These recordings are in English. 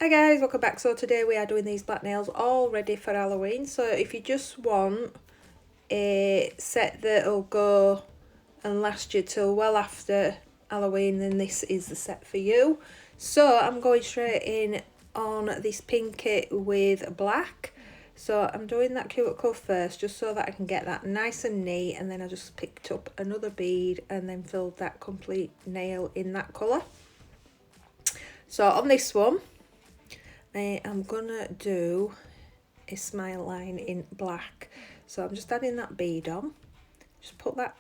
guys, welcome back. So today we are doing these black nails all ready for Halloween. So if you just want a set that'll go and last you till well after Halloween, then this is the set for you. So I'm going straight in on this pinky with black. So I'm doing that cuticle first just so that I can get that nice and neat, and then I just picked up another bead and then filled that complete nail in that colour. So on this one I am gonna do a smile line in black. So I'm just adding that bead on, just pat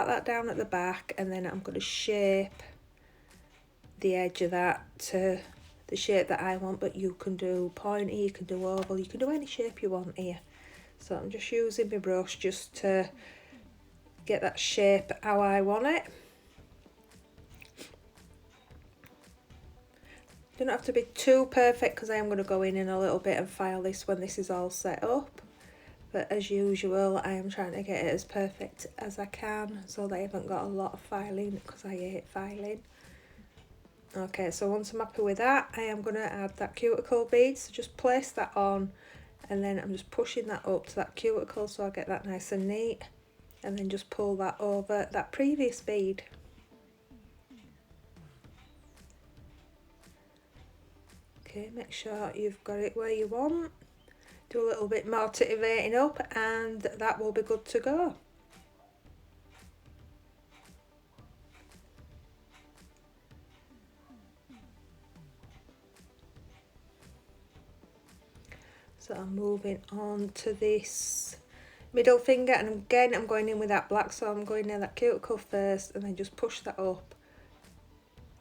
that down at the back, and then I'm going to shape the edge of that to the shape that I want, but you can do pointy, you can do oval, you can do any shape you want here. So I'm just using my brush just to get that shape how I want it. Don't have to be too perfect because I am going to go in a little bit and file this when this is all set up. But as usual, I am trying to get it as perfect as I can so that I haven't got a lot of filing because I hate filing. Okay, so once I'm happy with that, I am going to add that cuticle bead. So just place that on, and then I'm just pushing that up to that cuticle so I get that nice and neat. And then just pull that over that previous bead. Okay, make sure you've got it where you want. Do a little bit more titivating up and that will be good to go. So I'm moving on to this middle finger, and again I'm going in with that black, so I'm going near that cuticle first and then just push that up.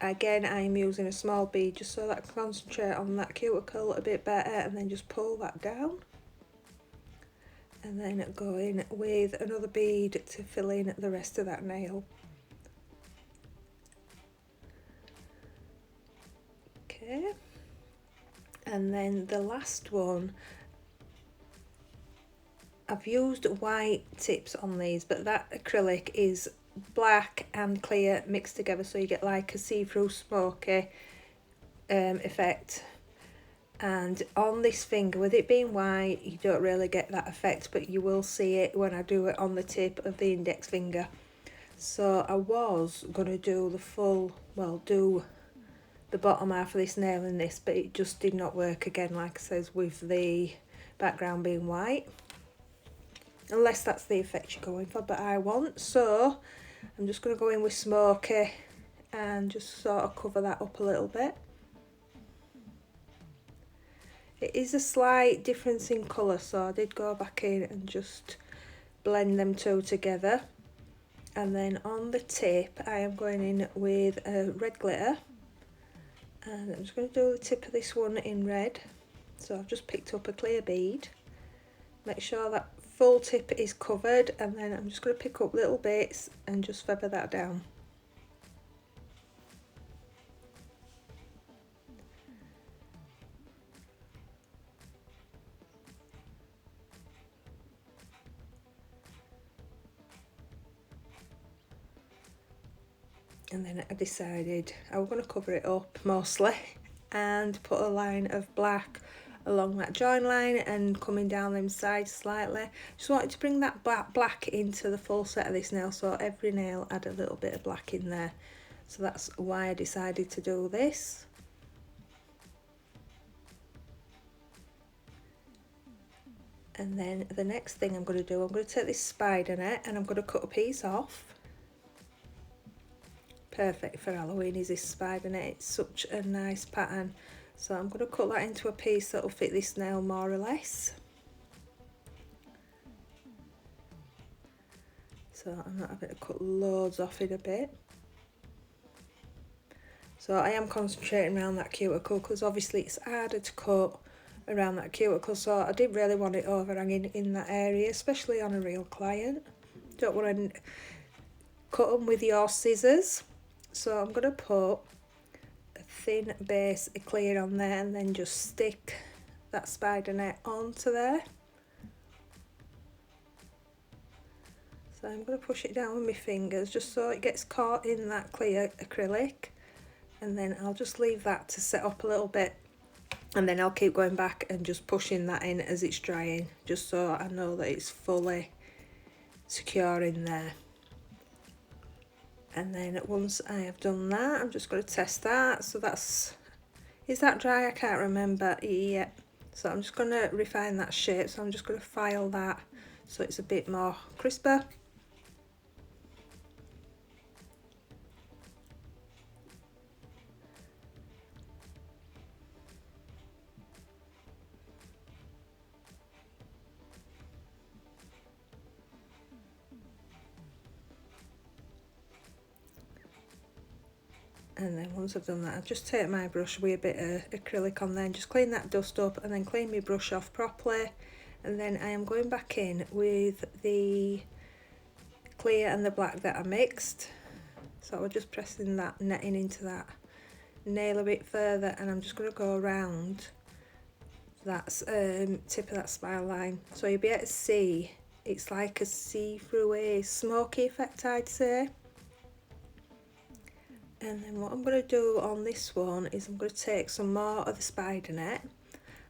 Again, I'm using a small bead just so that I can concentrate on that cuticle a bit better, and then just pull that down. And then go in with another bead to fill in the rest of that nail. Okay. And then the last one, I've used white tips on these, but that acrylic is black and clear mixed together, so you get like a see-through smoky effect. And on this finger, with it being white, you don't really get that effect, but you will see it when I do it on the tip of the index finger. So I was going to do the full, well, do the bottom half of this nail in this, but it just did not work again, like I says, with the background being white. Unless that's the effect you're going for, but I want. So I'm just going to go in with smoky and just sort of cover that up a little bit. It is a slight difference in colour, so I did go back in and just blend them two together. And then on the tip, I am going in with a red glitter. And I'm just going to do the tip of this one in red. So I've just picked up a clear bead. Make sure that full tip is covered, and then I'm just going to pick up little bits and just feather that down. And then I decided I was going to cover it up mostly and put a line of black along that join line and coming down them sides slightly. Just wanted to bring that black into the full set of this nail, so every nail had a little bit of black in there. So that's why I decided to do this. And then the next thing I'm going to do, I'm going to take this spider net and I'm going to cut a piece off. Perfect for Halloween is this spider net, it's such a nice pattern. So I'm going to cut that into a piece that will fit this nail more or less. So I'm not having to cut loads off in a bit. So I am concentrating around that cuticle because obviously it's harder to cut around that cuticle, so I didn't really want it overhanging in that area, especially on a real client. Don't want to cut them with your scissors. So I'm going to put a thin base of clear on there and then just stick that spider net onto there. So I'm going to push it down with my fingers just so it gets caught in that clear acrylic, and then I'll just leave that to set up a little bit And then I'll keep going back and just pushing that in as it's drying, just so I know that it's fully secure in there. And then once I have done that, I'm just going to test that. So that's, is that dry? I can't remember. Yeah. So I'm just going to refine that shape. So I'm just going to file that so it's a bit more crisper. And then once I've done that, I'll just take my brush with a bit of acrylic on there and just clean that dust up, and then clean my brush off properly. And then I am going back in with the clear and the black that I mixed. So we're just pressing that netting into that nail a bit further, and I'm just going to go around that tip of that smile line. So you'll be able to see, it's like a see-through smoky effect, I'd say. And then what I'm going to do on this one is I'm going to take some more of the spider net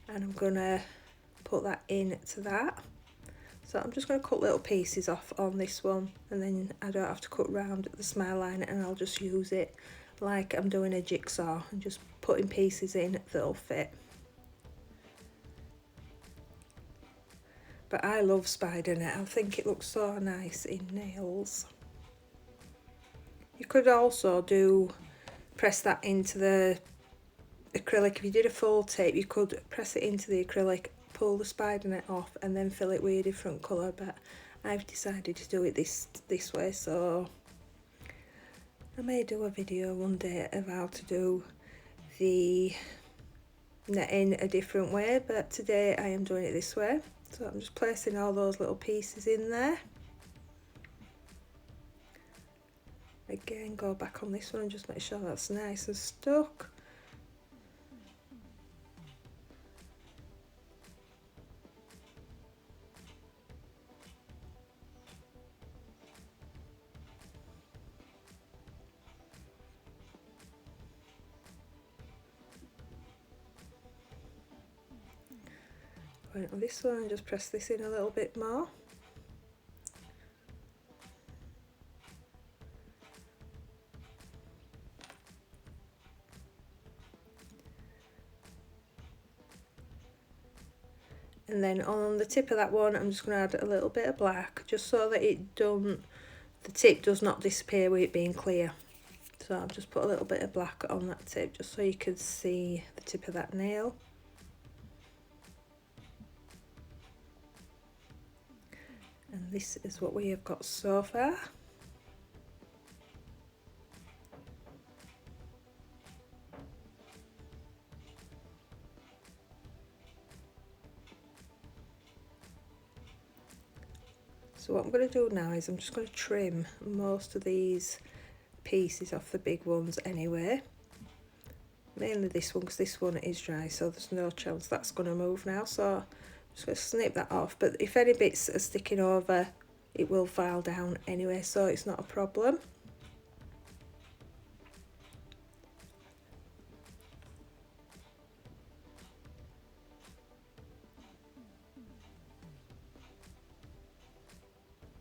and I'm going to put that into that. So I'm just going to cut little pieces off on this one, and then I don't have to cut round the smile line, and I'll just use it like I'm doing a jigsaw and just putting pieces in that'll fit. But I love spider net, I think it looks so nice in nails. You could also press that into the acrylic. If you did a full tape, you could press it into the acrylic, pull the spider net off, and then fill it with a different colour. But I've decided to do it this way, so I may do a video one day of how to do the netting a different way, but today I am doing it this way. So I'm just placing all those little pieces in there. Again, go back on this one and just make sure that's nice and stuck. Going on this one and just press this in a little bit more. And then on the tip of that one, I'm just going to add a little bit of black, just so that the tip does not disappear with it being clear. So I've just put a little bit of black on that tip, just so you can see the tip of that nail. And this is what we have got so far. So what I'm going to do now is I'm just going to trim most of these pieces off the big ones anyway. Mainly this one, because this one is dry, so there's no chance that's going to move now. So I'm just going to snip that off. But if any bits are sticking over, it will file down anyway, so it's not a problem.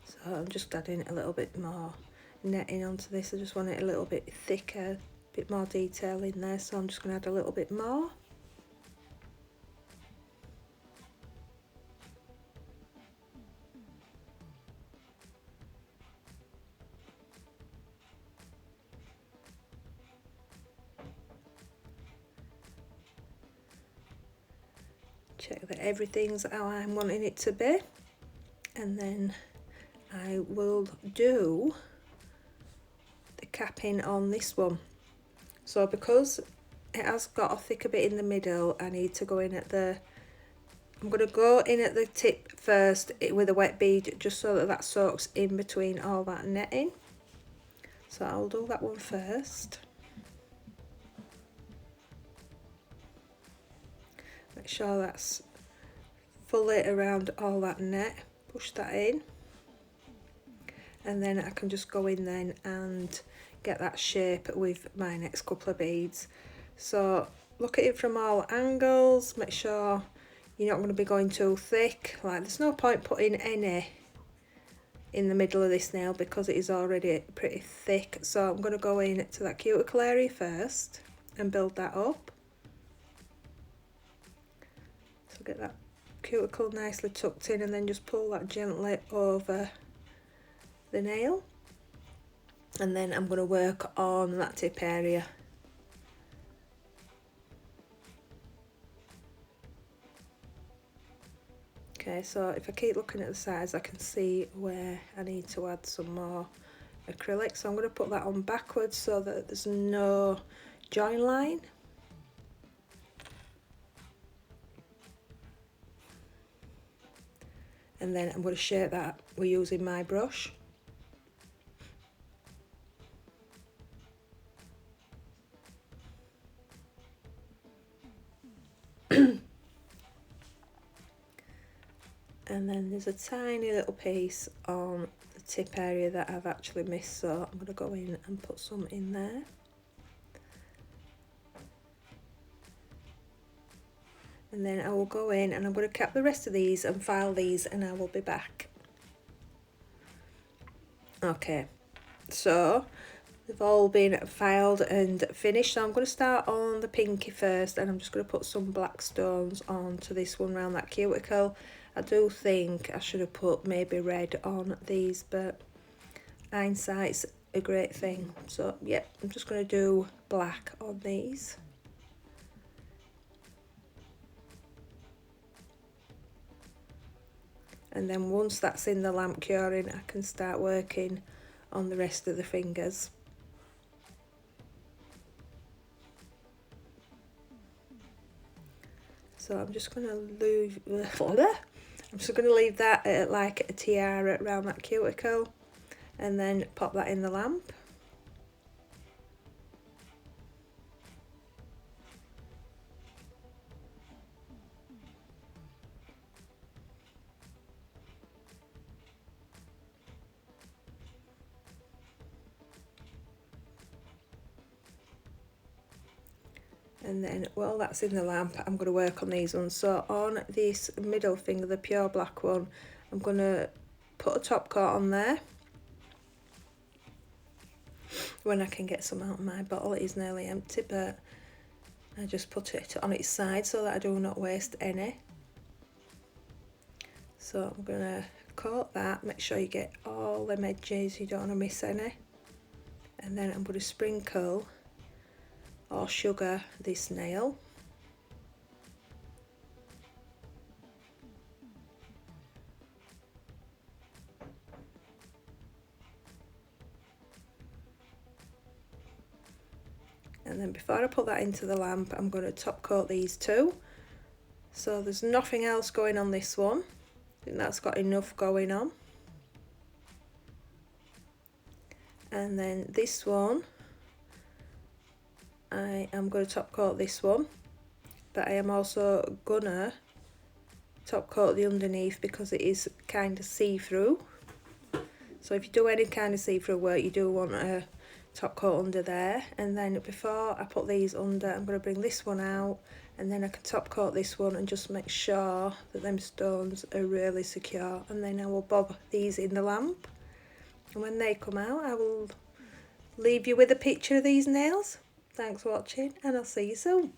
So I'm just adding a little bit more netting onto this. I just want it a little bit thicker, a bit more detail in there, so I'm just going to add a little bit more. Check that everything's how I'm wanting it to be, and then I will do the capping on this one. So because it has got a thicker bit in the middle, I need to go in at I'm going to go in at the tip first with a wet bead, just so that that soaks in between all that netting. So I'll do that one first. Make sure that's fully around all that net, push that in, and then I can just go in then and get that shape with my next couple of beads. So look at it from all angles, make sure you're not going to be going too thick. Like, there's no point putting any in the middle of this nail because it is already pretty thick. So I'm going to go in to that cuticle area first and build that up. So get that cuticle nicely tucked in and then just pull that gently over the nail. And then I'm going to work on that tip area. Okay, so if I keep looking at the sides, I can see where I need to add some more acrylic. So I'm going to put that on backwards so that there's no join line. And then I'm going to shape that we're using my brush. And then there's a tiny little piece on the tip area that I've actually missed, so I'm going to go in and put some in there. And then I will go in and I'm going to cap the rest of these and file these, and I will be back. Okay, so they've all been filed and finished, so I'm going to start on the pinky first, and I'm just going to put some black stones onto this one around that cuticle. I do think I should have put maybe red on these, but hindsight's a great thing. So yeah, I'm just going to do black on these. And then once that's in the lamp curing, I can start working on the rest of the fingers. So I'm just going to leave that at like a tiara around that cuticle, and then pop that in the lamp. And then while that's in the lamp, I'm going to work on these ones. So on this middle finger, the pure black one, I'm going to put a top coat on there. When I can get some out of my bottle, it is nearly empty, but I just put it on its side so that I do not waste any. So I'm going to coat that, make sure you get all the edges, you don't want to miss any. And then I'm going to sprinkle or sugar this nail. And then before I put that into the lamp, I'm going to top coat these two. So there's nothing else going on this one. I think that's got enough going on. And then this one, I am going to top coat this one, but I am also gonna top coat the underneath because it is kind of see-through. So if you do any kind of see-through work, you do want a top coat under there. And then before I put these under, I'm going to bring this one out, and then I can top coat this one and just make sure that them stones are really secure. And then I will bob these in the lamp, and when they come out, I will leave you with a picture of these nails. Thanks for watching, and I'll see you soon.